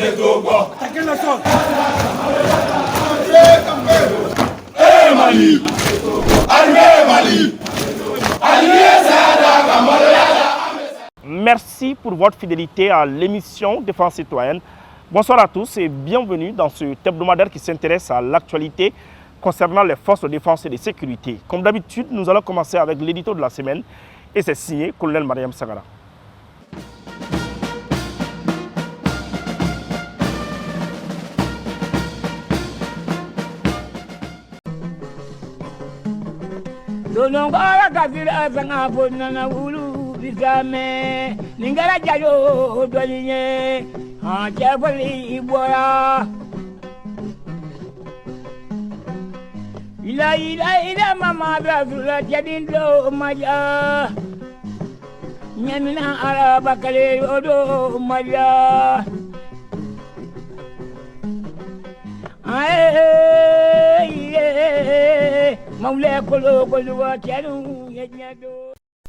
Attaquez le sol. Mali, Mali, Merci pour votre fidélité à l'émission Défense citoyenne. Bonsoir à tous et bienvenue dans ce hebdomadaire qui s'intéresse à l'actualité concernant les forces de défense et de sécurité. Comme d'habitude, nous allons commencer avec l'édito de la semaine et c'est signé Colonel Mariam Sagara. Donongora kafira sanga ponna na wulu bisame ningara jayo dolinye ha jabali ibora ila mama brazula jadindo maja nyamina araba kale odo maja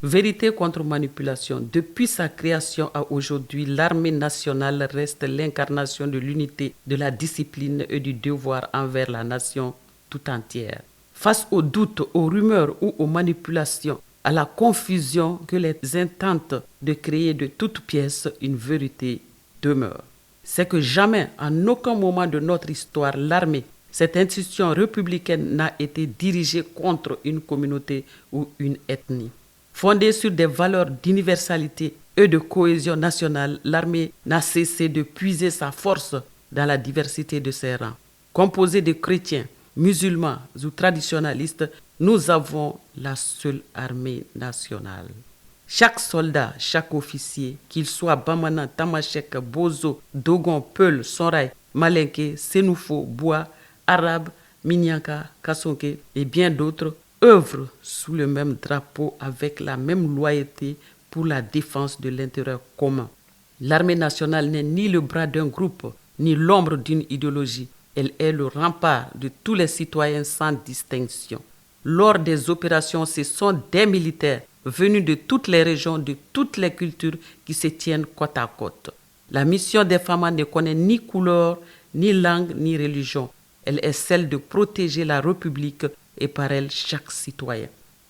Vérité contre manipulation. Depuis sa création à aujourd'hui, l'armée nationale reste l'incarnation de l'unité, de la discipline et du devoir envers la nation tout entière. Face aux doutes, aux rumeurs ou aux manipulations, à la confusion que les intentent de créer de toutes pièces, une vérité demeure. C'est que jamais, en aucun moment de notre histoire, l'armée, cette institution républicaine, n'a été dirigée contre une communauté ou une ethnie. Fondée sur des valeurs d'universalité et de cohésion nationale, l'armée n'a cessé de puiser sa force dans la diversité de ses rangs. Composée de chrétiens, musulmans ou traditionalistes, nous avons la seule armée nationale. Chaque soldat, chaque officier, qu'il soit Bamana, Tamashek, Bozo, Dogon, Peul, Soraï, Malinké, Sénoufo, Bois, Arabe, Minyanka, Kassonké et bien d'autres, œuvrent sous le même drapeau avec la même loyauté pour la défense de l'intérêt commun. L'armée nationale n'est ni le bras d'un groupe, ni l'ombre d'une idéologie. Elle est le rempart de tous les citoyens sans distinction. Lors des opérations, ce sont des militaires venus de toutes les régions, de toutes les cultures qui se tiennent côte à côte. La mission des femmes ne connaît ni couleur, ni langue, ni religion. Elle est celle de protéger la République et par elle chaque citoyen.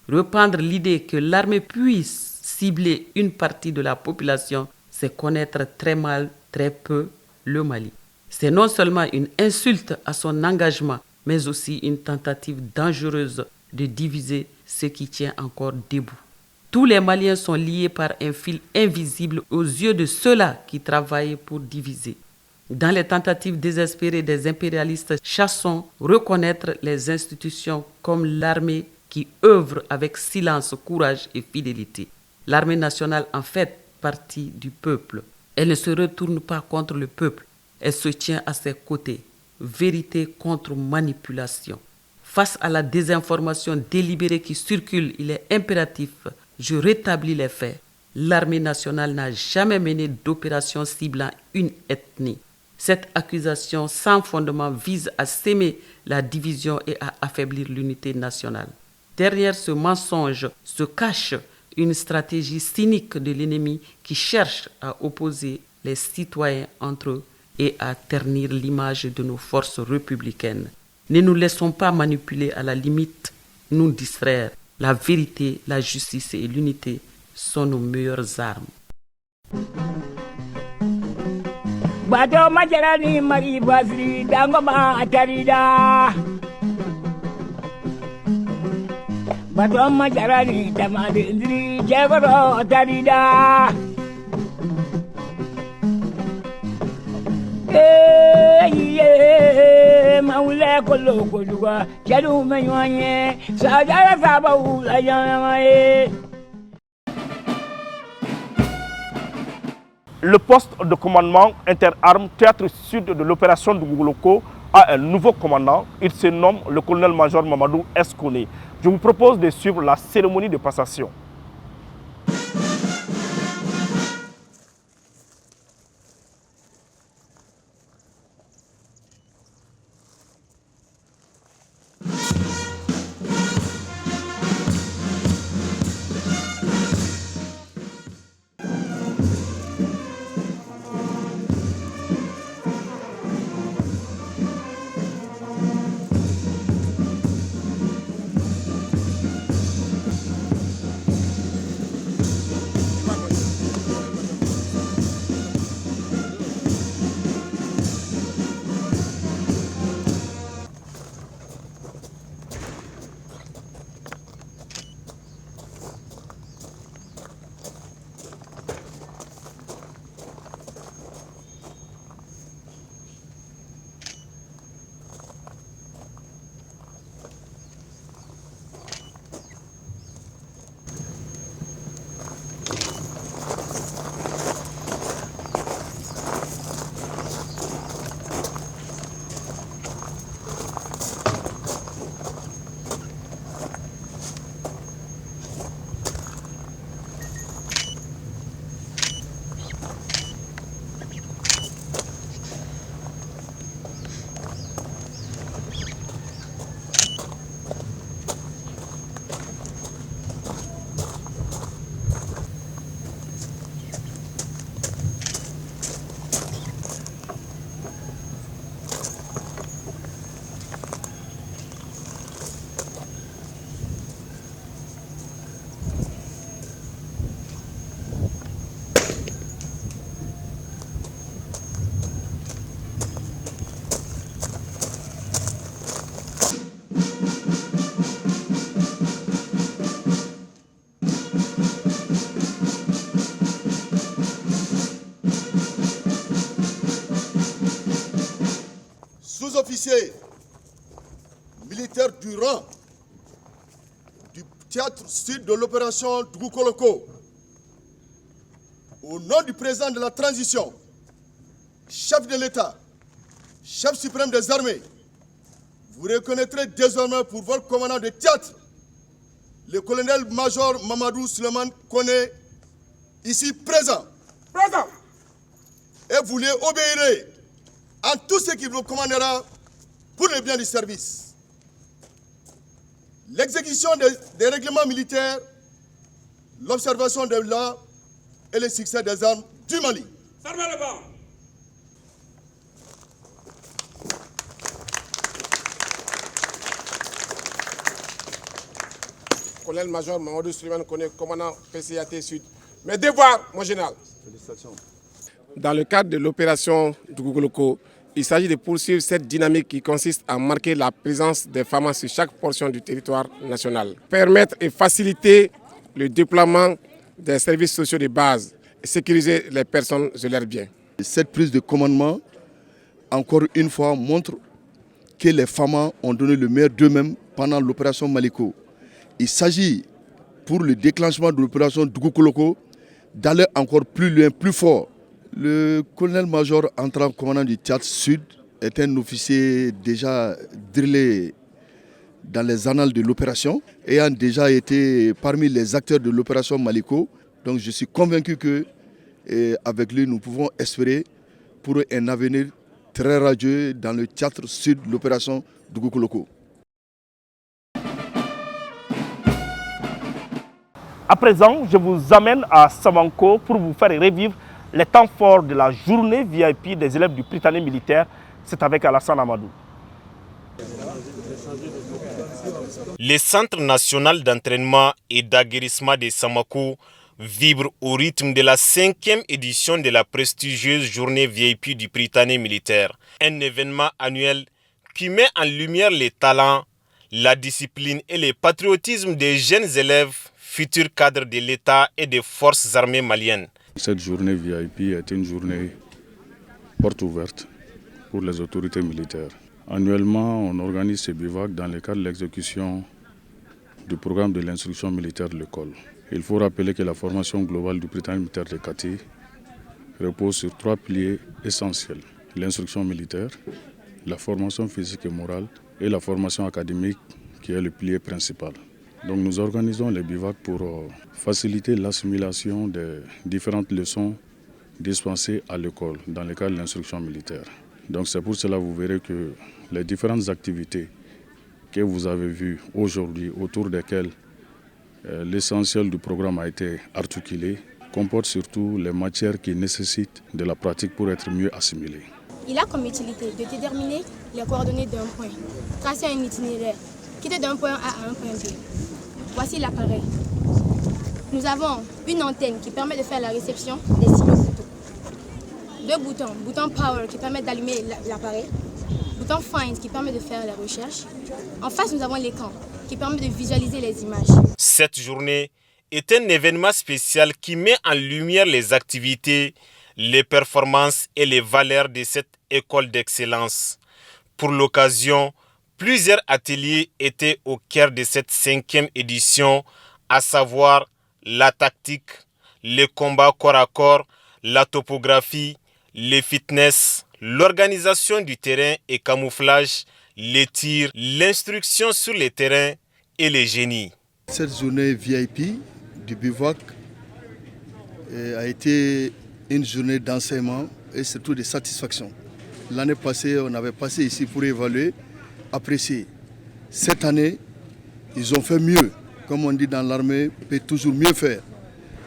Répandre l'idée que l'armée puisse cibler une partie de la population, c'est connaître très mal, très peu le Mali. C'est non seulement une insulte à son engagement, mais aussi une tentative dangereuse de diviser ce qui tient encore debout. Tous les Maliens sont liés par un fil invisible aux yeux de ceux-là qui travaillent pour diviser. Dans les tentatives désespérées des impérialistes, chassons reconnaître les institutions comme l'armée qui œuvre avec silence, courage et fidélité. L'armée nationale en fait partie du peuple. Elle ne se retourne pas contre le peuple. Elle se tient à ses côtés. Vérité contre manipulation. Face à la désinformation délibérée qui circule, il est impératif, je rétablis les faits. L'armée nationale n'a jamais mené d'opération ciblant une ethnie. Cette accusation sans fondement vise à s'aimer la division et à affaiblir l'unité nationale. Derrière ce mensonge se cache une stratégie cynique de l'ennemi qui cherche à opposer les citoyens entre eux et à ternir l'image de nos forces républicaines. Ne nous laissons pas manipuler, à la limite, nous distraire. La vérité, la justice et l'unité sont nos meilleures armes. Bato majarani mari basri dangoma atarida Bato majarani tamade indri jagoro atarida Maule kolo koluga jadu menyoanye sajara sabahu la yamae. Le poste de commandement interarmes théâtre sud de l'opération de Gougoloko a un nouveau commandant. Il se nomme le colonel-major Mamadou Escone. Je vous propose de suivre la cérémonie de passation. sous-officiers militaires du rang du théâtre sud de l'opération Dougou-Koloko, au nom du président de la transition, chef de l'État, chef suprême des armées, vous reconnaîtrez désormais pour votre commandant de théâtre, le colonel-major Mamadou Suleiman Koné, ici présent. Présent. Et vous les obéirez en tout ce qu'il vous commandera pour le bien du service. L'exécution des règlements militaires, l'observation des lois et le succès des armes du Mali. Fermez le banc. Colonel-major Mamadou Suleiman Koné, commandant PCAT Sud. Mes devoirs, mon général. Félicitations. Dans le cadre de l'opération Dougou-Koloko, il s'agit de poursuivre cette dynamique qui consiste à marquer la présence des femmes sur chaque portion du territoire national. Permettre et faciliter le déploiement des services sociaux de base et sécuriser les personnes et leurs biens. Cette prise de commandement, encore une fois, montre que les femmes ont donné le meilleur d'eux-mêmes pendant l'opération Maliko. Il s'agit, pour le déclenchement de l'opération Dougou-Koloko, d'aller encore plus loin, plus fort. Le colonel-major entrant commandant du théâtre Sud est un officier déjà drillé dans les annales de l'opération, ayant déjà été parmi les acteurs de l'opération Maliko. Donc je suis convaincu que avec lui, nous pouvons espérer pour un avenir très radieux dans le théâtre Sud de l'opération Dougou-Koloko. À présent, je vous amène à Samanko pour vous faire revivre les temps forts de la journée VIP des élèves du Prytanée militaire. C'est avec Alassane Amadou. Le Centre national d'entraînement et d'aguerrissement de Samako vibre au rythme de la 5e édition de la prestigieuse journée VIP du Prytanée militaire. Un événement annuel qui met en lumière les talents, la discipline et le patriotisme des jeunes élèves, futurs cadres de l'État et des forces armées maliennes. Cette journée VIP est une journée porte ouverte pour les autorités militaires. Annuellement, on organise ces bivouacs dans le cadre de l'exécution du programme de l'instruction militaire de l'école. Il faut rappeler que la formation globale du Prytanée militaire de Kati repose sur 3 piliers essentiels. L'instruction militaire, la formation physique et morale et la formation académique qui est le pilier principal. Donc nous organisons les bivouacs pour faciliter l'assimilation des différentes leçons dispensées à l'école dans le cadre de l'instruction militaire. Donc c'est pour cela que vous verrez que les différentes activités que vous avez vues aujourd'hui, autour desquelles l'essentiel du programme a été articulé, comportent surtout les matières qui nécessitent de la pratique pour être mieux assimilées. Il a comme utilité de déterminer les coordonnées d'un point, tracer un itinéraire, quitter d'un point A à un point B. Voici l'appareil. Nous avons une antenne qui permet de faire la réception des signaux photo. 2 boutons, bouton Power qui permet d'allumer l'appareil, bouton Find qui permet de faire la recherche. En face, nous avons l'écran qui permet de visualiser les images. Cette journée est un événement spécial qui met en lumière les activités, les performances et les valeurs de cette école d'excellence. Pour l'occasion, plusieurs ateliers étaient au cœur de cette 5e édition, à savoir la tactique, le combat corps à corps, la topographie, le fitness, l'organisation du terrain et camouflage, les tirs, l'instruction sur le terrain et les génies. Cette journée VIP du bivouac a été une journée d'enseignement et surtout de satisfaction. L'année passée, on avait passé ici pour évaluer, apprécier. Cette année, ils ont fait mieux. Comme on dit dans l'armée, on peut toujours mieux faire.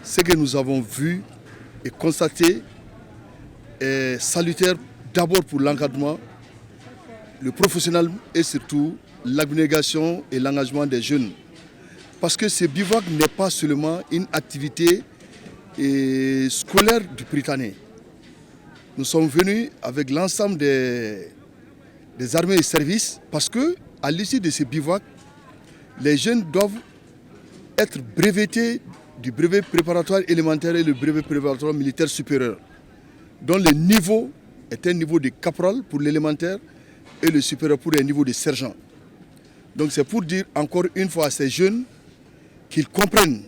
Ce que nous avons vu et constaté est salutaire d'abord pour l'encadrement, le professionnalisme et surtout l'abnégation et l'engagement des jeunes. Parce que ce bivouac n'est pas seulement une activité scolaire du Prytanée. Nous sommes venus avec l'ensemble des armées et services parce qu'à l'issue de ce bivouac, les jeunes doivent être brevetés du brevet préparatoire élémentaire et le brevet préparatoire militaire supérieur, dont le niveau est un niveau de caporal pour l'élémentaire et le supérieur pour un niveau de sergent. Donc c'est pour dire encore une fois à ces jeunes qu'ils comprennent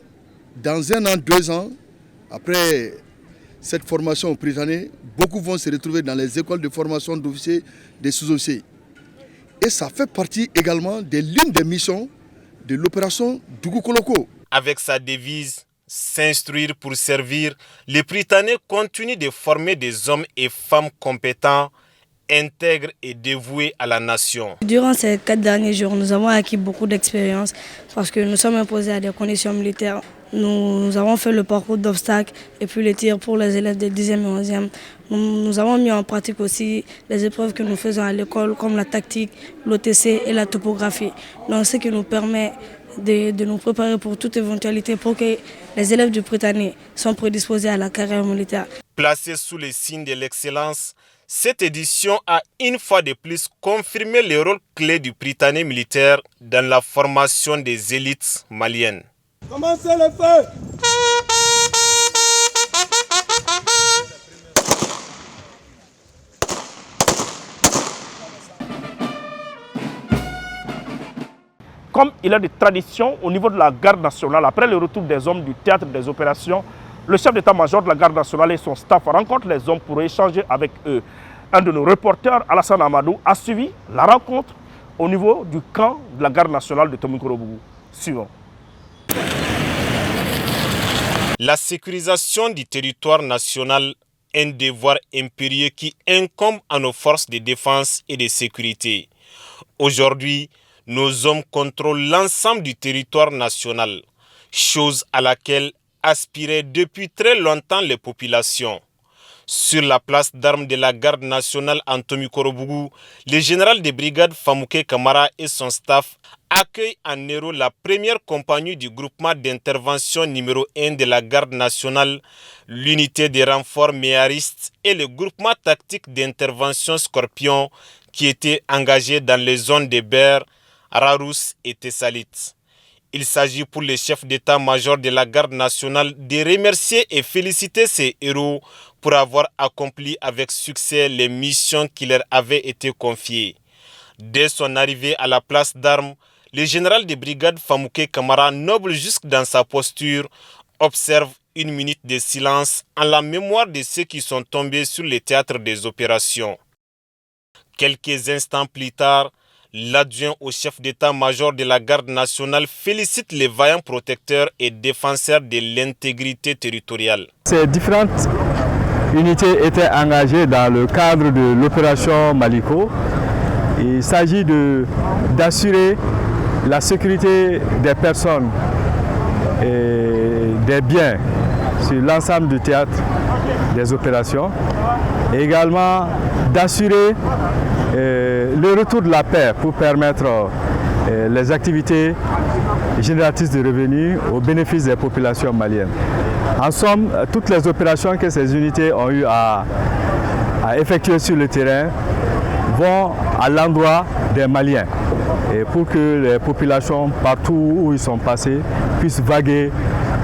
dans 1 an, 2 ans, après cette formation prytanée, beaucoup vont se retrouver dans les écoles de formation d'officiers, des sous-officiers. Et ça fait partie également de l'une des missions de l'opération Dougou Koloko. Avec sa devise « S'instruire pour servir », les Prytanée continuent de former des hommes et femmes compétents, intègres et dévoués à la nation. Durant ces 4 derniers jours, nous avons acquis beaucoup d'expérience parce que nous sommes imposés à des conditions militaires. Nous avons fait le parcours d'obstacles et puis les tirs pour les élèves des 10e et 11e. Nous avons mis en pratique aussi les épreuves que nous faisons à l'école comme la tactique, l'OTC et la topographie. Donc ce qui nous permet de nous préparer pour toute éventualité pour que les élèves du Prytanée soient prédisposés à la carrière militaire. Placée sous le signe de l'excellence, cette édition a une fois de plus confirmé le rôle clé du Prytanée militaire dans la formation des élites maliennes. Commencez le feu! Comme il est de tradition au niveau de la garde nationale, après le retour des hommes du théâtre des opérations, le chef d'état-major de la garde nationale et son staff rencontrent les hommes pour échanger avec eux. Un de nos reporters, Alassane Amadou, a suivi la rencontre au niveau du camp de la garde nationale de Tomikoro-Bougou. Suivons. La sécurisation du territoire national est un devoir impérieux qui incombe à nos forces de défense et de sécurité. Aujourd'hui, nos hommes contrôlent l'ensemble du territoire national, chose à laquelle aspiraient depuis très longtemps les populations. Sur la place d'armes de la garde nationale en Tomikoro-Bougou, le général de brigade Famouké Kamara et son staff accueillent en héros la première compagnie du groupement d'intervention numéro 1 de la garde nationale, l'unité de renfort méariste et le groupement tactique d'intervention Scorpion qui étaient engagés dans les zones de Ber, Rarous et Tessalit. Il s'agit pour le chef d'état-major de la garde nationale de remercier et féliciter ces héros pour avoir accompli avec succès les missions qui leur avaient été confiées. Dès son arrivée à la place d'armes, le général de brigade Famouké Kamara, noble jusque dans sa posture, observe 1 minute de silence en la mémoire de ceux qui sont tombés sur le théâtre des opérations. Quelques instants plus tard, l'adjoint au chef d'état-major de la garde nationale félicite les vaillants protecteurs et défenseurs de l'intégrité territoriale. Ces différentes unités étaient engagées dans le cadre de l'opération Maliko. Il s'agit d'assurer la sécurité des personnes et des biens sur l'ensemble du théâtre des opérations et également d'assurer le retour de la paix pour permettre les activités génératrices de revenus au bénéfice des populations maliennes. En somme, toutes les opérations que ces unités ont eu à effectuer sur le terrain vont à l'endroit des Maliens et pour que les populations partout où ils sont passés puissent vaguer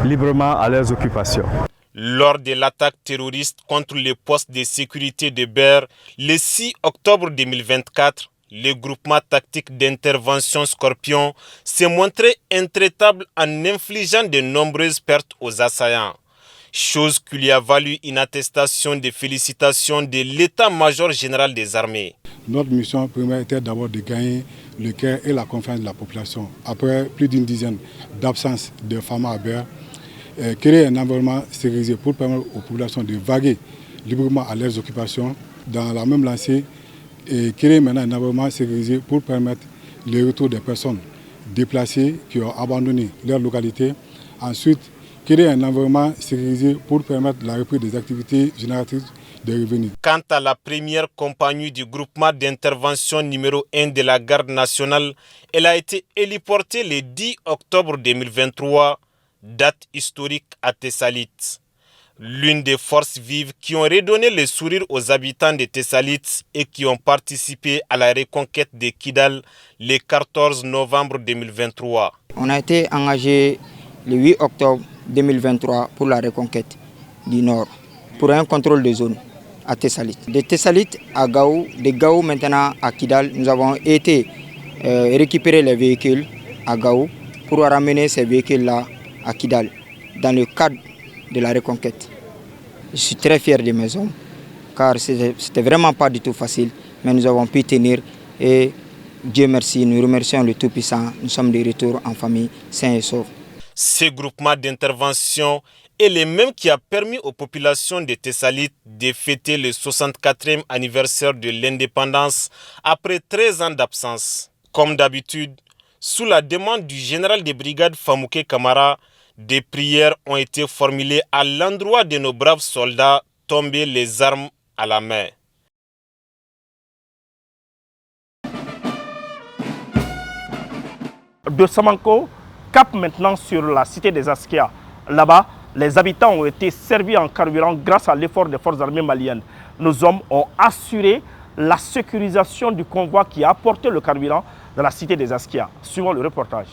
librement à leurs occupations. Lors de l'attaque terroriste contre les postes de sécurité de Ber, le 6 octobre 2024, le groupement tactique d'intervention Scorpion s'est montré intraitable en infligeant de nombreuses pertes aux assaillants. Chose qui lui a valu une attestation de félicitations de l'état-major général des armées. Notre mission première était d'abord de gagner le cœur et la confiance de la population. Après plus d'une dizaine d'absences de femmes à Ber, créer un environnement sécurisé pour permettre aux populations de vaguer librement à leurs occupations. Dans la même lancée, et créer maintenant un environnement sécurisé pour permettre le retour des personnes déplacées qui ont abandonné leur localité. Ensuite, créer un environnement sécurisé pour permettre la reprise des activités génératrices de revenus. Quant à la première compagnie du groupement d'intervention numéro 1 de la garde nationale, elle a été héliportée le 10 octobre 2023, date historique à Tessalit. L'une des forces vives qui ont redonné le sourire aux habitants de Tessalit et qui ont participé à la reconquête de Kidal le 14 novembre 2023. On a été engagé le 8 octobre 2023 pour la reconquête du Nord, pour un contrôle de zone. à Tessalit. De Tessalit à Gao, de Gao maintenant à Kidal, nous avons été récupérer les véhicules à Gao pour ramener ces véhicules-là à Kidal dans le cadre de la reconquête. Je suis très fier de mes hommes car c'était vraiment pas du tout facile, mais nous avons pu tenir et Dieu merci, nous remercions le Tout-Puissant, nous sommes de retour en famille, sains et saufs. Ce groupement d'intervention est le même qui a permis aux populations de Tessalit de fêter le 64e anniversaire de l'indépendance après 13 ans d'absence. Comme d'habitude, sous la demande du général de brigade Famouké Kamara, des prières ont été formulées à l'endroit de nos braves soldats tombés les armes à la main. De Samanko, cap maintenant sur la cité des Askia. Là-bas, les habitants ont été servis en carburant grâce à l'effort des forces armées maliennes. Nos hommes ont assuré la sécurisation du convoi qui a apporté le carburant dans la cité des Askia. Suivons le reportage.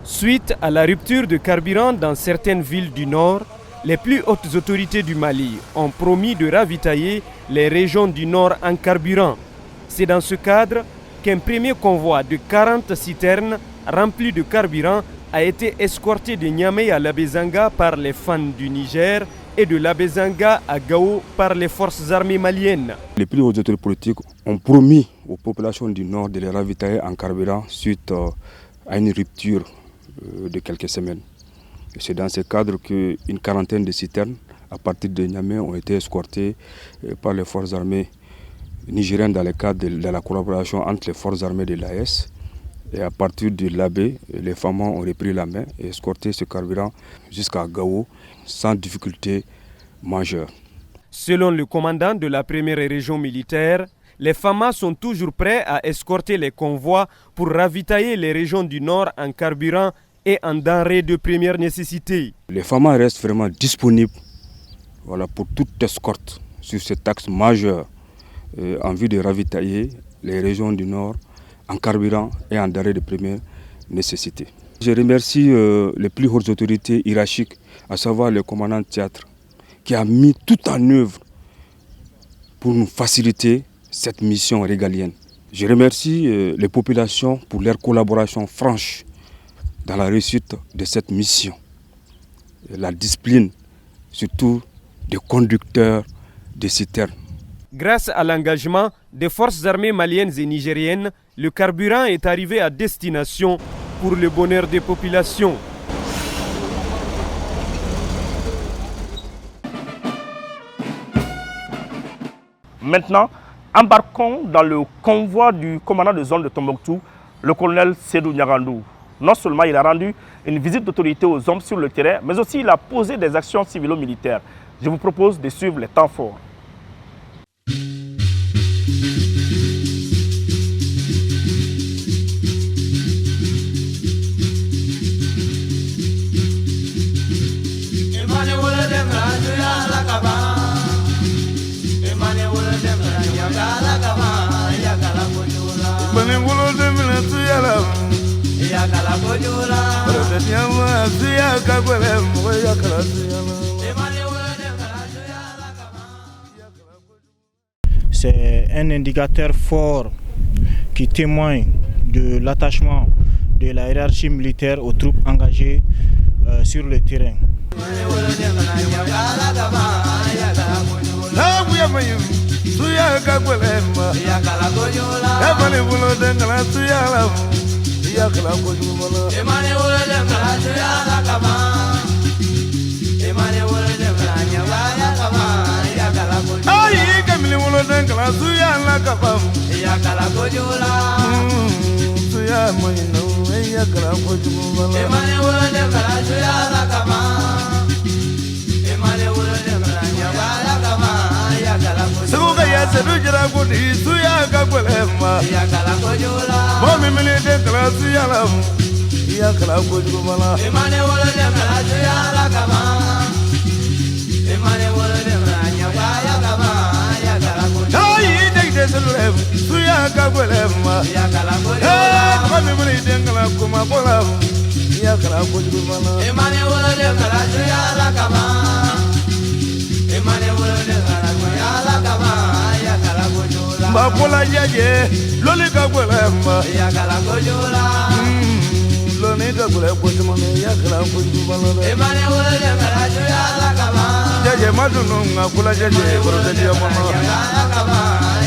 Suite à la rupture de carburant dans certaines villes du nord, les plus hautes autorités du Mali ont promis de ravitailler les régions du nord en carburant. C'est dans ce cadre qu'un premier convoi de 40 citernes remplies de carburant a été escorté de Niamey à Labezanga par les fans du Niger et de Labezanga à Gao par les forces armées maliennes. Les plus hautes autorités politiques ont promis aux populations du nord de les ravitailler en carburant suite à une rupture de quelques semaines. C'est dans ce cadre qu'une quarantaine de citernes à partir de Niamey ont été escortées par les forces armées nigériennes dans le cadre de la collaboration entre les forces armées de l'AS. Et à partir de l'Abbé, les femmes ont repris la main et escorté ce carburant jusqu'à Gao sans difficulté majeure. Selon le commandant de la première région militaire, les FAMA sont toujours prêts à escorter les convois pour ravitailler les régions du nord en carburant et en denrées de première nécessité. Les FAMA restent vraiment disponibles pour toute escorte sur cet axe majeur en vue de ravitailler les régions du nord en carburant et en denrées de première nécessité. Je remercie les plus hautes autorités hiérarchiques, à savoir le commandant de théâtre, qui a mis tout en œuvre pour nous faciliter cette mission régalienne. Je remercie les populations pour leur collaboration franche dans la réussite de cette mission. La discipline, surtout des conducteurs de citernes. Grâce à l'engagement des forces armées maliennes et nigériennes, le carburant est arrivé à destination pour le bonheur des populations. Maintenant, embarquons dans le convoi du commandant de zone de Tombouctou, le colonel Sédou Niagandou. Non seulement il a rendu une visite d'autorité aux hommes sur le terrain, mais aussi il a posé des actions civilo-militaires. Je vous propose de suivre les temps forts. C'est un indicateur fort qui témoigne de l'attachement de la hiérarchie militaire aux troupes engagées sur le terrain. Mbapola yaye, lonika gwelema. Yakala kojula. Lonika gwelema kojumane yakala kojumala. Emane wole yakala juyala kaba. Jaje madununga kula jaje borodeji amana.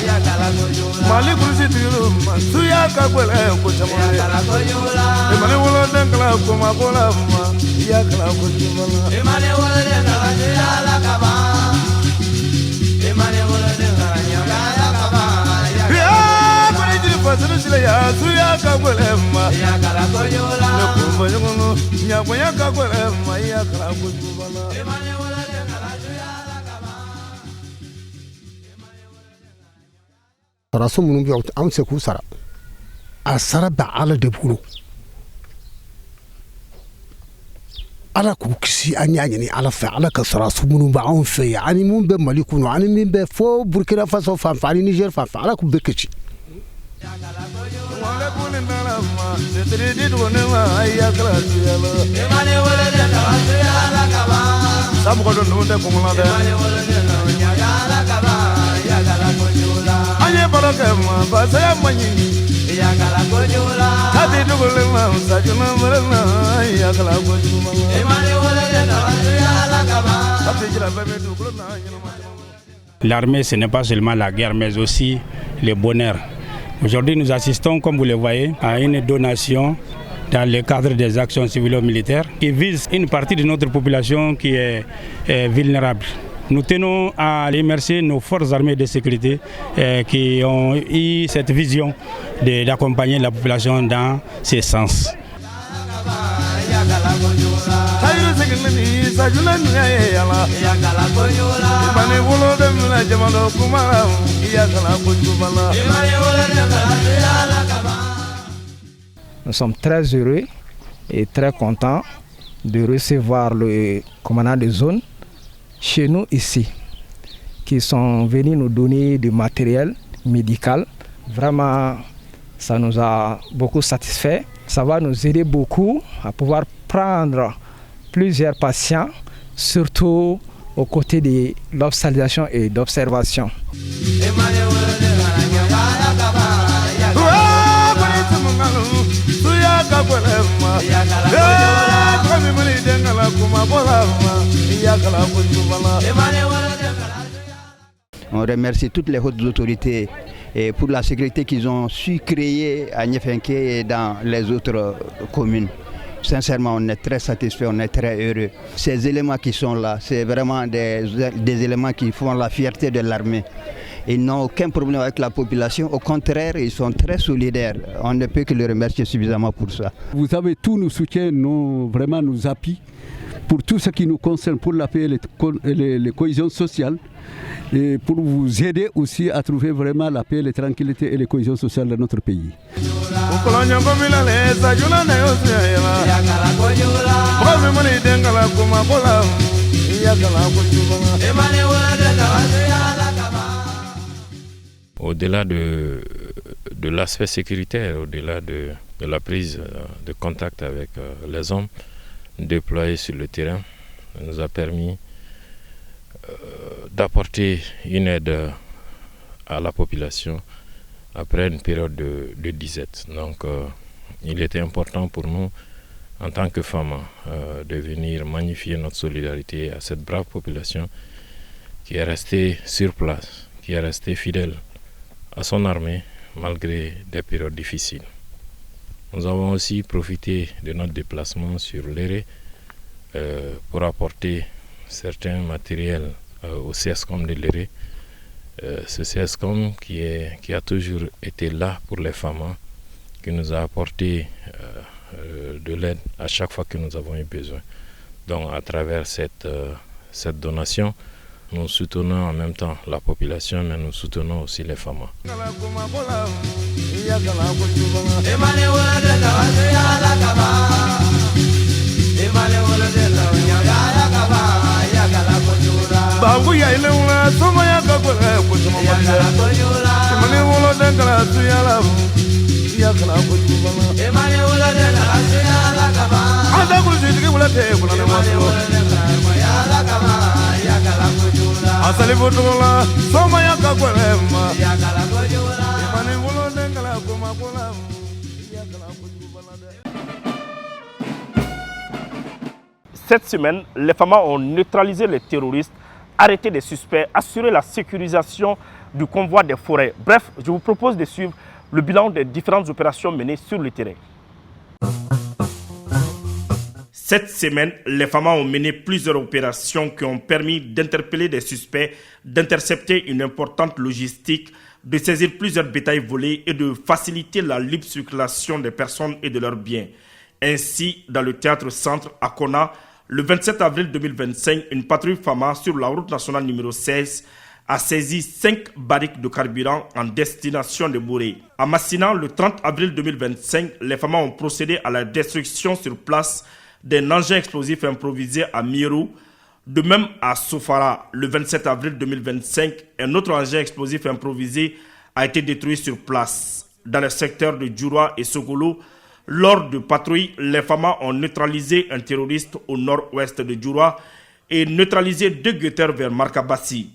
Yakala kojula. Mali kurusi tiru suya gwelema kojumane. Yakala kojula. Emane wole dengla kuma bola ma yakala kojumala. Emane wole yakala juyala kaba. Emane wole yakala juyala kaba. Ya suya kagwelema yakala kojula nekumba nyuno nyaboya kagwelema yakala kojubala emane wala yakala juyala kaba rasul munum biyo am se ku sara asara ba ala de bulu ala ku kisi anyanya ni ala fa ala ka sara su munum ba on fe ani mun be malikunu ani min be fo Burkina Faso fa fa Niger fa ala ku be kici wala kunin dalama tetri donema ayakala yalo emane wala yakala juyala kaba sam ko don nunde ko mala de emane wala yakala kaba yakala kojula anye baraka ma ba sa manyi yakala kojula tadi dugulema sajuna marana ayakala kojula emane wala yakala juyala kaba abdijira bebe dugulna L'armée, ce n'est pas seulement la guerre, mais aussi le bonheur. Aujourd'hui, nous assistons, comme vous le voyez, à une donation dans le cadre des actions civilo-militaires qui vise une partie de notre population qui est vulnérable. Nous tenons à remercier nos forces armées de sécurité qui ont eu cette vision d'accompagner la population dans ce sens. Nous sommes très heureux et très contents de recevoir le commandant de zone chez nous ici, qui sont venus nous donner du matériel médical. Vraiment, ça nous a beaucoup satisfait. Ça va nous aider beaucoup à pouvoir prendre plusieurs patients, surtout aux côtés de l'hospitalisation et d'observation. On remercie toutes les hautes autorités pour la sécurité qu'ils ont su créer à Niefenke et dans les autres communes. Sincèrement, on est très satisfait, on est très heureux. Ces éléments qui sont là, c'est vraiment des éléments qui font la fierté de l'armée. Ils n'ont aucun problème avec la population, au contraire, ils sont très solidaires. On ne peut que les remercier suffisamment pour ça. Vous avez tous nos soutiens, vraiment nos appuis pour tout ce qui nous concerne, pour la paix et les cohésions sociales, et pour vous aider aussi à trouver vraiment la paix, la tranquillité et la cohésion sociale de notre pays. Au-delà de l'aspect sécuritaire, au-delà de la prise de contact avec les hommes déployés sur le terrain, ça nous a permis d'apporter une aide à la population après une période de disette. Donc il était important pour nous, en tant que femmes, de venir magnifier notre solidarité à cette brave population qui est restée sur place, qui est restée fidèle à son armée malgré des périodes difficiles. Nous avons aussi profité de notre déplacement sur l'Éré pour apporter certains matériels au CSCOM de l'Éré. Ce CSCOM qui a toujours été là pour les femmes, qui nous a apporté de l'aide à chaque fois que nous avons eu besoin. Donc à travers cette donation, nous soutenons en même temps la population, mais nous soutenons aussi les femmes. Asali botola, soma ya kakwelema. Cette semaine, les FAMA ont neutralisé les terroristes, arrêté des suspects, assuré la sécurisation du convoi des forêts. Bref, je vous propose de suivre le bilan des différentes opérations menées sur le terrain. Cette semaine, les FAMA ont mené plusieurs opérations qui ont permis d'interpeller des suspects, d'intercepter une importante logistique, de saisir plusieurs bétails volés et de faciliter la libre circulation des personnes et de leurs biens. Ainsi, dans le théâtre centre à Kona, le 27 avril 2025, une patrouille FAMA sur la route nationale numéro 16 a saisi 5 barriques de carburant en destination de Bouré. À Massina, le 30 avril 2025, les FAMA ont procédé à la destruction sur place d'un engin explosif improvisé à Mirou. De même à Sofara, le 27 avril 2025, un autre engin explosif improvisé a été détruit sur place. Dans le secteur de Djoura et Sogolo, lors de patrouilles, les FAMA ont neutralisé un terroriste au nord-ouest de Djoura et neutralisé 2 guetteurs vers Markabassi.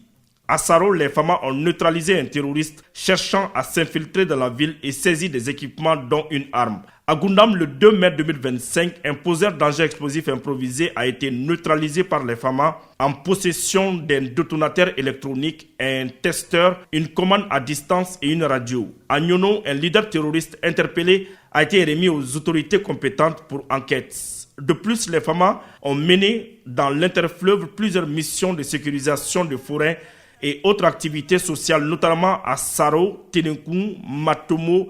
À Saro, les FAMA ont neutralisé un terroriste cherchant à s'infiltrer dans la ville et saisi des équipements dont une arme. À Gundam, le 2 mai 2025, un poseur d'engins explosifs improvisé a été neutralisé par les FAMA en possession d'un détonateur électronique, un testeur, une commande à distance et une radio. À Nyono, un leader terroriste interpellé a été remis aux autorités compétentes pour enquête. De plus, les FAMA ont mené dans l'interfleuve plusieurs missions de sécurisation de forêts et autres activités sociales, notamment à Saro, Ténékoum, Matomo,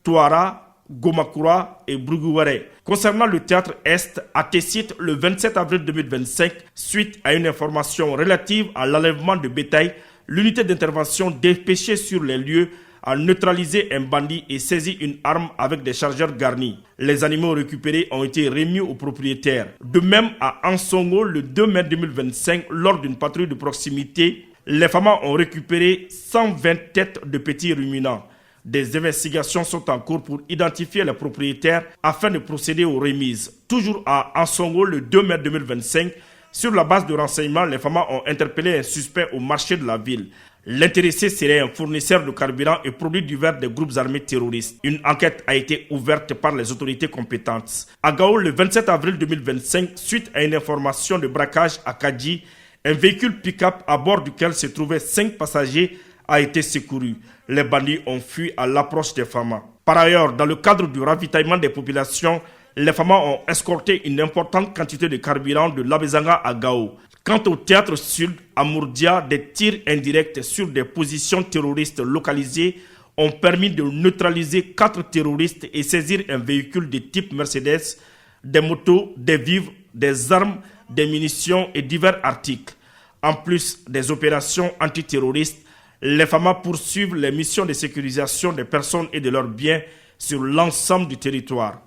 Touara, Gomakura et Bruguware. Concernant le théâtre Est, à Tessit, le 27 avril 2025, suite à une information relative à l'enlèvement de bétail, l'unité d'intervention dépêchée sur les lieux a neutralisé un bandit et saisi une arme avec des chargeurs garnis. Les animaux récupérés ont été remis aux propriétaires. De même, à Ansongo, le 2 mai 2025, lors d'une patrouille de proximité, les FAMA ont récupéré 120 têtes de petits ruminants. Des investigations sont en cours pour identifier les propriétaires afin de procéder aux remises. Toujours à Ansongo, le 2 mai 2025, sur la base de renseignements, les FAMA ont interpellé un suspect au marché de la ville. L'intéressé serait un fournisseur de carburant et produits divers des groupes armés terroristes. Une enquête a été ouverte par les autorités compétentes. À Gao, le 27 avril 2025, suite à une information de braquage à Kadji, un véhicule pick-up à bord duquel se trouvaient 5 passagers a été secouru. Les bandits ont fui à l'approche des FAMA. Par ailleurs, dans le cadre du ravitaillement des populations, les FAMA ont escorté une importante quantité de carburant de Labezanga à Gao. Quant au théâtre sud, à Mourdia, des tirs indirects sur des positions terroristes localisées ont permis de neutraliser 4 terroristes et saisir un véhicule de type Mercedes, des motos, des vivres, des armes, des munitions et divers articles. En plus des opérations antiterroristes, les FAMA poursuivent les missions de sécurisation des personnes et de leurs biens sur l'ensemble du territoire.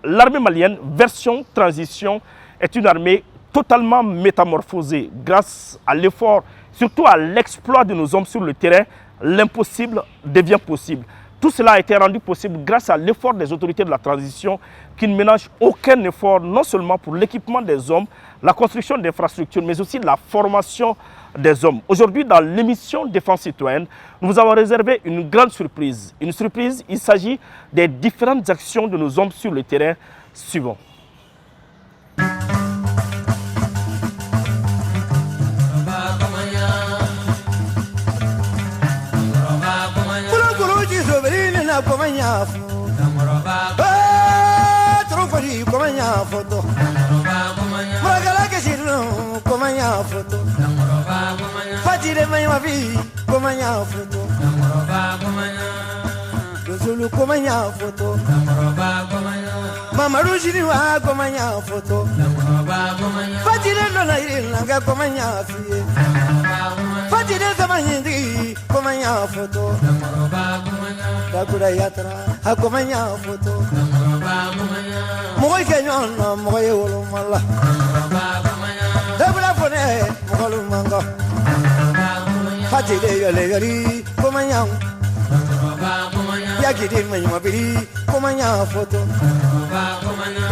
L'armée malienne, version transition, est une armée totalement métamorphosée grâce à l'effort, surtout à l'exploit de nos hommes sur le terrain. L'impossible devient possible. Tout cela a été rendu possible grâce à l'effort des autorités de la transition qui ne ménagent aucun effort, non seulement pour l'équipement des hommes, la construction d'infrastructures, mais aussi la formation des hommes. Aujourd'hui, dans l'émission Défense citoyenne, nous vous avons réservé une grande surprise. Une surprise, il s'agit des différentes actions de nos hommes sur le terrain suivant. Fatire mai ma vi comanya foto Zulu comanya foto Mama Rujini wa comanya foto Fatire no na iranga comanya fie Fatire zamanyindi comanya foto Dakura yatra comanya foto Moy kenyon moy wolumala Dabra fone wolumanga Fatile yale yari comanya Yakidi mabiri comanya foto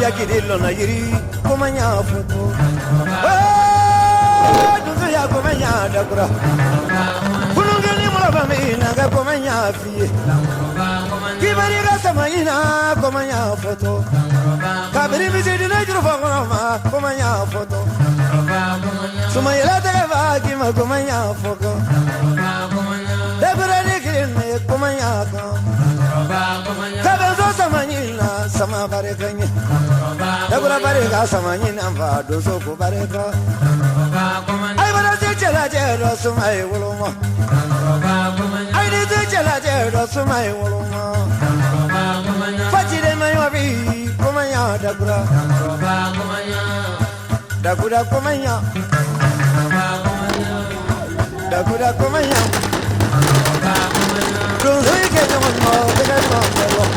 Yakidi lona yiri comanya foto Dunzo ya comanya dakura Kulungani mulabami naga comanya fie Kibari rasama Samayina, Komaya photo. Kabiri Mizidi Nature Fama, Komaya photo. Sumayla Teva, Kima Komaya photo. Debra Nikin, Komaya. Kabazo Samayina, Sama Barekanya. Debra Bareka Samayina, Doso Bareka. I want to tell a jero, Sumay Woloma. I need to tell a jero, Sumay Woloma. Fatide Mayavi, Komaya, Dabra. Dabura Komaya. Dabura Komaya. Don't get on more, the rest of the law.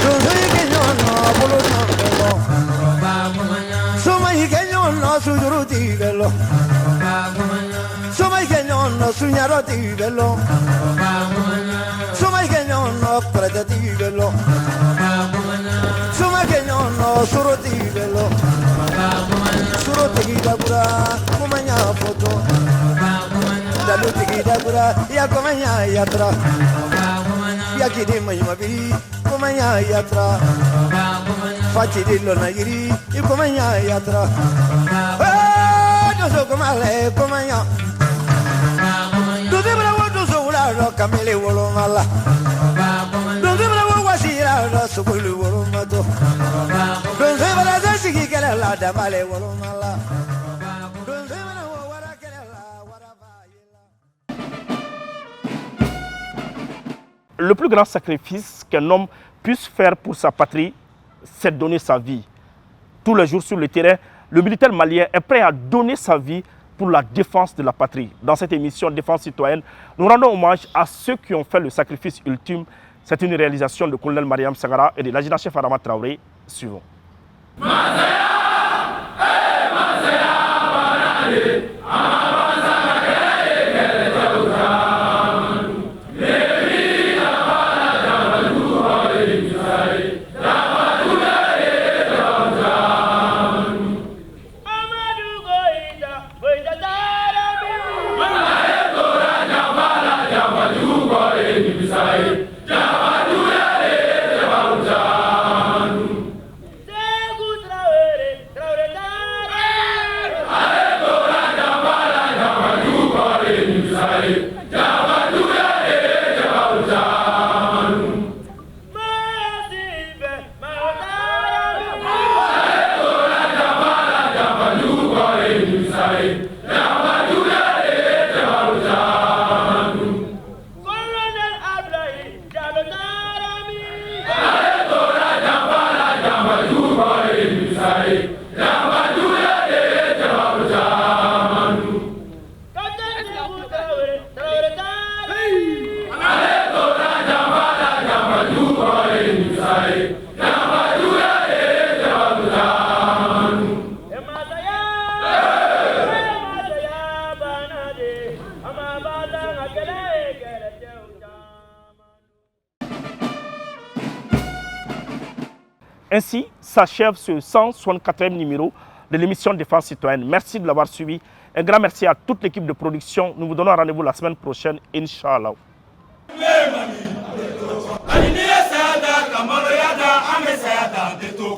Don't get on more, Polo. So my canyon, no Suruti Velo. So my canyon, no Sunyarati Velo. So my canyon, no Predati Velo. So my canyon, no Suruti Velo. Suruti Dabura, Kumanya photo. Daluti Dabura, Yakomanya Yatra. Yakidi Mayimabi, Kumanya Yatra. Fatidi Lonagiri, Ikomanya Yatra. Oh, Komale, Komanya. Do the Bravo Sola, Camille Wolomala. Do the Bravo Wasira, Sukulu Wolomato. Do the Bravo Sikala, Damale Wolomala. Le plus grand sacrifice qu'un homme puisse faire pour sa patrie, c'est donner sa vie. Tous les jours sur le terrain, le militaire malien est prêt à donner sa vie pour la défense de la patrie. Dans cette émission Défense citoyenne, nous rendons hommage à ceux qui ont fait le sacrifice ultime. C'est une réalisation de colonel Mariam Sagara et de l'adjudant-chef Adama Traoré. Suivons. Ainsi s'achève ce 164e numéro de l'émission Défense citoyenne. Merci de l'avoir suivi. Un grand merci à toute l'équipe de production. Nous vous donnons rendez-vous la semaine prochaine, Inch'Allah. Kamalo yada ame sayada beto